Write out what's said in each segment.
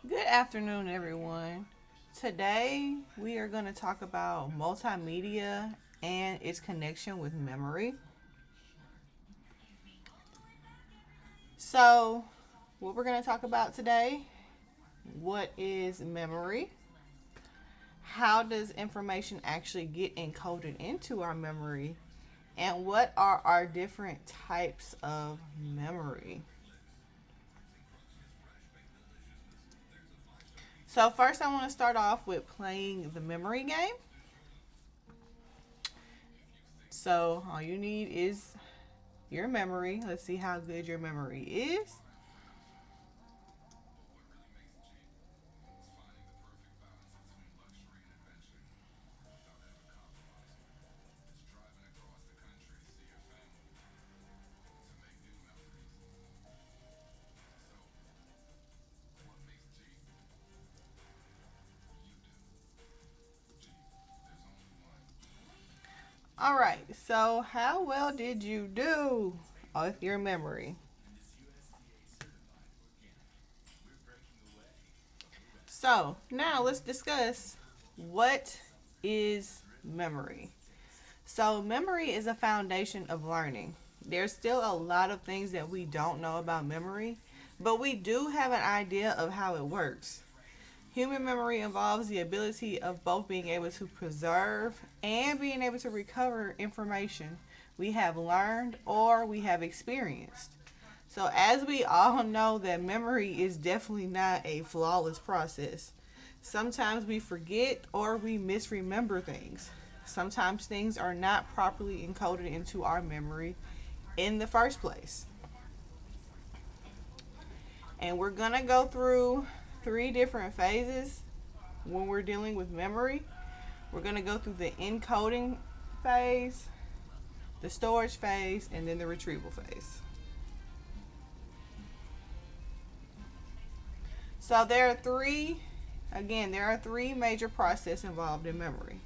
Good afternoon, everyone. Today we are going to talk about multimedia and its connection with memory. So, what we're going to talk about today, what is memory? How does information actually get encoded into our memory? And what are our different types of memory? So, first, I want to start off with playing the memory game. So, all you need is your memory. Let's see how good your memory is. All right, so how well did you do with your memory? So, now let's discuss what is memory. So, memory is a foundation of learning. There's still a lot of things that we don't know about memory, but we do have an idea of how it works. Human memory involves the ability of both being able to preserve and being able to recover information we have learned or we have experienced. So, as we all know, that memory is definitely not a flawless process. Sometimes we forget or we misremember things. Sometimes things are not properly encoded into our memory in the first place. And we're going to go through three different phases when we're dealing with memory. We're going to go through the encoding phase, the storage phase, and then the retrieval phase. So there are three major processes involved in memory: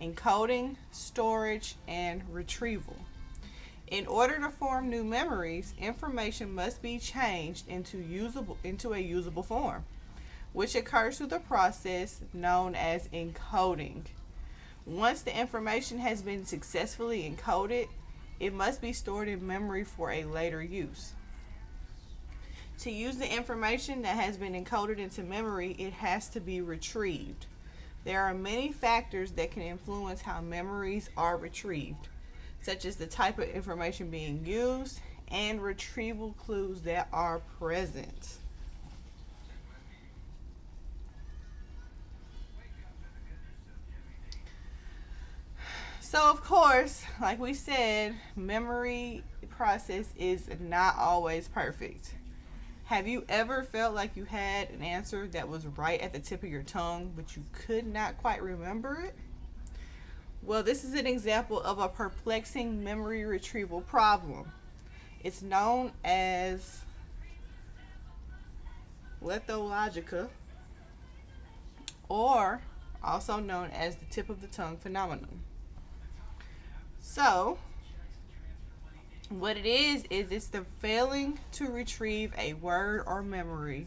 encoding, storage, and retrieval. In order to form new memories, information must be changed into a usable form, which occurs through the process known as encoding. Once the information has been successfully encoded, it must be stored in memory for a later use. To use the information that has been encoded into memory, it has to be retrieved. There are many factors that can influence how memories are retrieved, such as the type of information being used and retrieval clues that are present. So, of course, like we said, memory process is not always perfect. Have you ever felt like you had an answer that was right at the tip of your tongue, but you could not quite remember it? Well, this is an example of a perplexing memory retrieval problem. It's known as lithologica, or also known as the tip of the tongue phenomenon. So, what it is it's the failing to retrieve a word or memory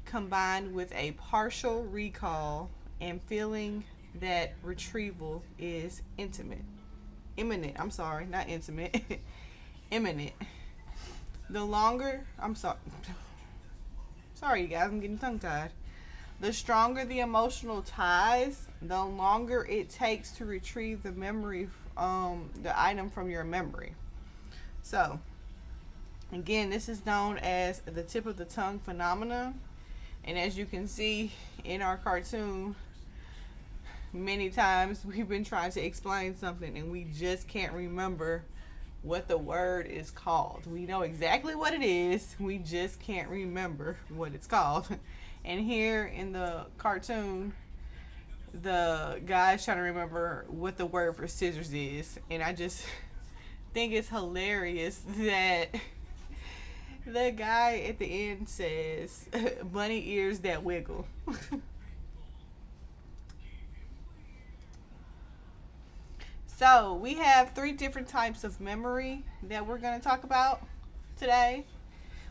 combined with a partial recall and feeling that retrieval is intimate. Imminent, I'm sorry, not intimate. Imminent. The longer, I'm sorry. Sorry, you guys, I'm getting tongue tied. The stronger the emotional ties, the longer it takes to retrieve the item from your memory. So, again, this is known as the tip of the tongue phenomenon. And as you can see in our cartoon, many times we've been trying to explain something and we just can't remember what the word is called. We know exactly what it is, we just can't remember what it's called. And here in the cartoon, the guy's trying to remember what the word for scissors is. And I just think it's hilarious that the guy at the end says, bunny ears that wiggle. So, we have three different types of memory that we're going to talk about today.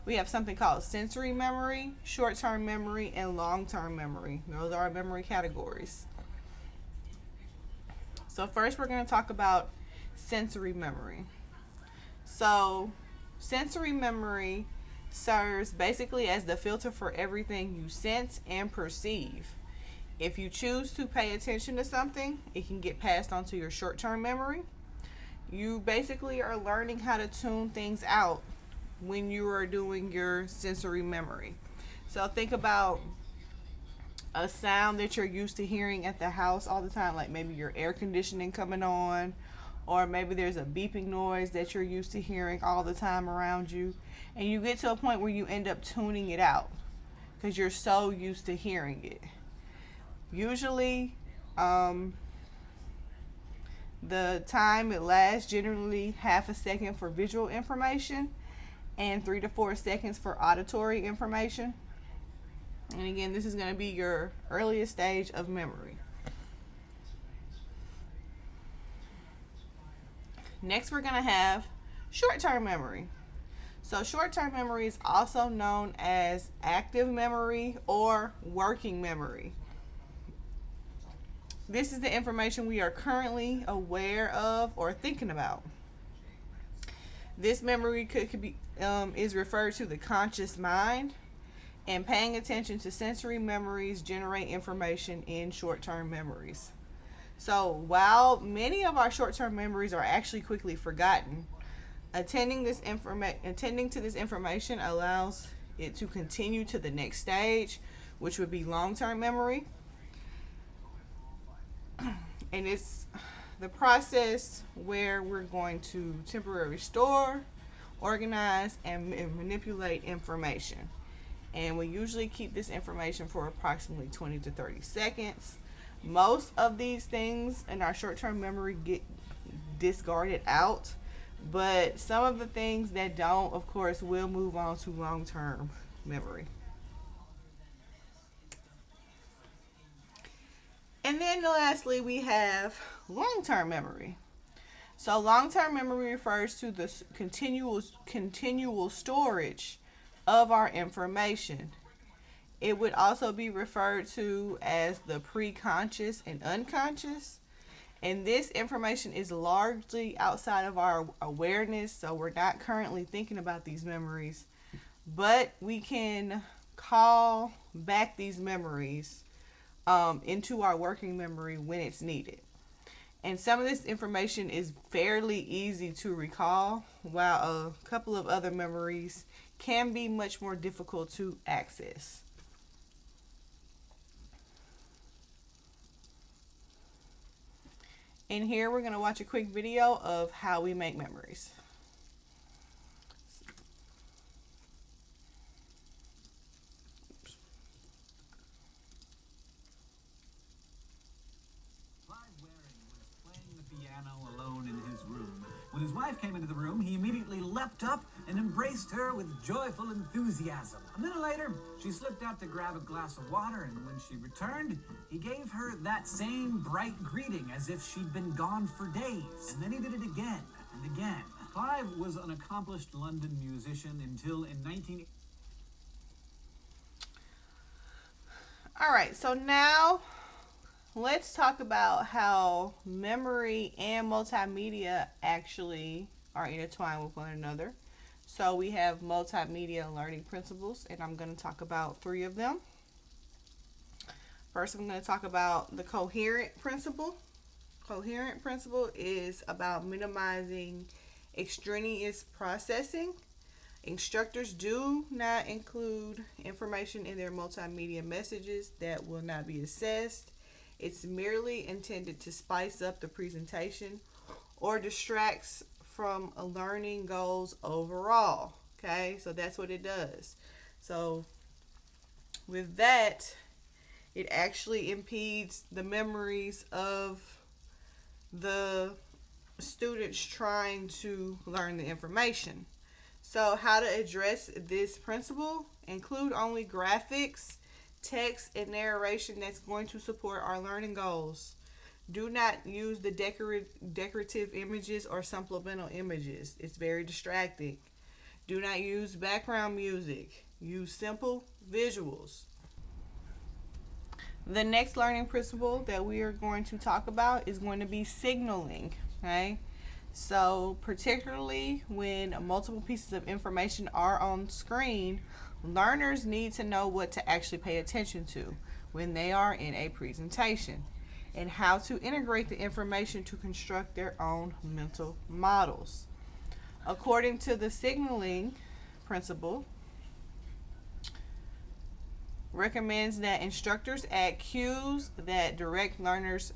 We have something called sensory memory, short term memory, and long term memory. Those are our memory categories. So, first, we're going to talk about sensory memory. So, sensory memory serves basically as the filter for everything you sense and perceive. If you choose to pay attention to something, it can get passed on to your short term memory. You basically are learning how to tune things out when you are doing your sensory memory. So think about a sound that you're used to hearing at the house all the time, like maybe your air conditioning coming on, or maybe there's a beeping noise that you're used to hearing all the time around you. And you get to a point where you end up tuning it out because you're so used to hearing it. Usually, the time it lasts generally half a second for visual information and 3 to 4 seconds for auditory information. And again, this is going to be your earliest stage of memory. Next, we're going to have short-term memory. So short-term memory is also known as active memory or working memory. This is the information we are currently aware of or thinking about. This memory is referred to the conscious mind, and paying attention to sensory memories generate information in short-term memories. So while many of our short-term memories are actually quickly forgotten, attending to this information allows it to continue to the next stage, which would be long-term memory. And it's the process where we're going to temporarily store, organize, and manipulate information. And we usually keep this information for approximately 20 to 30 seconds. Most of these things in our short-term memory get discarded out, but some of the things that don't, of course, will move on to long-term memory. And then lastly, we have long-term memory. So long-term memory refers to the continual storage of our information. It would also be referred to as the preconscious and unconscious. And this information is largely outside of our awareness, so we're not currently thinking about these memories, but we can call back these memories into our working memory when it's needed. And some of this information is fairly easy to recall, while a couple of other memories can be much more difficult to access. And here we're going to watch a quick video of how we make memories. When his wife came into the room, he immediately leapt up and embraced her with joyful enthusiasm. A minute later, she slipped out to grab a glass of water, and when she returned, he gave her that same bright greeting as if she'd been gone for days. And then he did it again and again. Clive was an accomplished London musician until in 19... All right, so now let's talk about how memory and multimedia actually are intertwined with one another. So we have multimedia learning principles, and I'm going to talk about 3 of them. First, I'm going to talk about the coherent principle. Coherent principle is about minimizing extraneous processing. Instructors do not include information in their multimedia messages that will not be assessed. It's merely intended to spice up the presentation or distracts from learning goals overall. Okay, so that's what it does. So with that, it actually impedes the memories of the students trying to learn the information. So how to address this principle: include only graphics, text, and narration that's going to support our learning goals. Do not use the decorative images or supplemental images. It's very distracting. Do not use background music. Use simple visuals. The next learning principle that we are going to talk about is going to be signaling. Okay? So, particularly when multiple pieces of information are on screen, learners need to know what to actually pay attention to when they are in a presentation and how to integrate the information to construct their own mental models. According to the signaling principle, recommends that instructors add cues that direct learners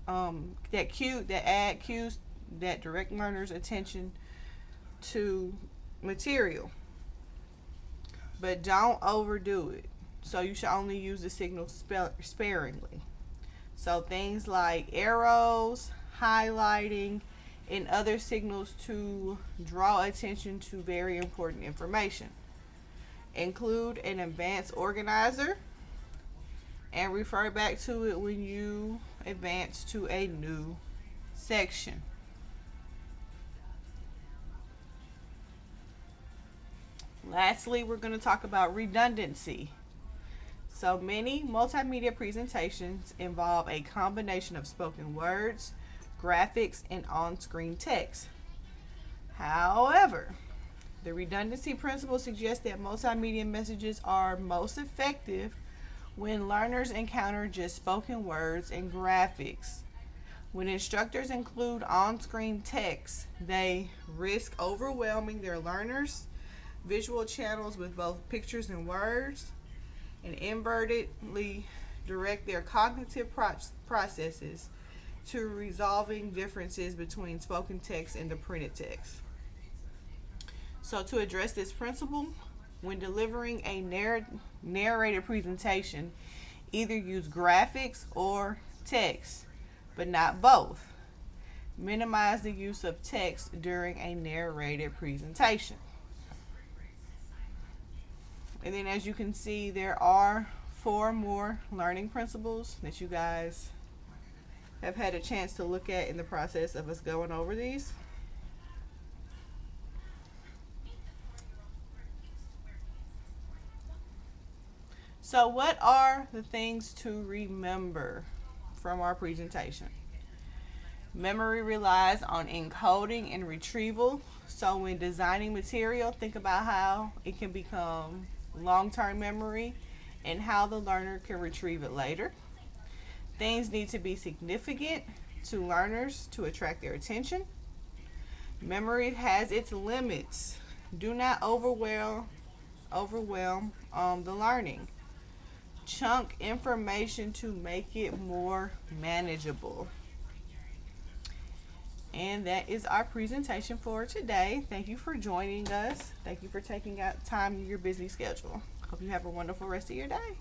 add cues that direct learners' attention to material, but don't overdo it. So you should only use the signal sparingly. So things like arrows, highlighting, and other signals to draw attention to very important information. Include an advanced organizer and refer back to it when you advance to a new section. Lastly, we're going to talk about redundancy. So many multimedia presentations involve a combination of spoken words, graphics, and on-screen text. However, the redundancy principle suggests that multimedia messages are most effective when learners encounter just spoken words and graphics. When instructors include on-screen text, they risk overwhelming their learners' visual channels with both pictures and words, and inadvertently direct their cognitive processes to resolving differences between spoken text and the printed text. So, to address this principle, when delivering a narrated presentation, either use graphics or text, but not both. Minimize the use of text during a narrated presentation. And then, as you can see, there are 4 more learning principles that you guys have had a chance to look at in the process of us going over these. So, what are the things to remember from our presentation? Memory relies on encoding and retrieval. So, when designing material, think about how it can become long-term memory and how the learner can retrieve it later. Things need to be significant to learners to attract their attention. Memory has its limits. Do not overwhelm the learning. Chunk information to make it more manageable. And that is our presentation for today. Thank you for joining us. Thank you for taking out time in your busy schedule. Hope you have a wonderful rest of your day.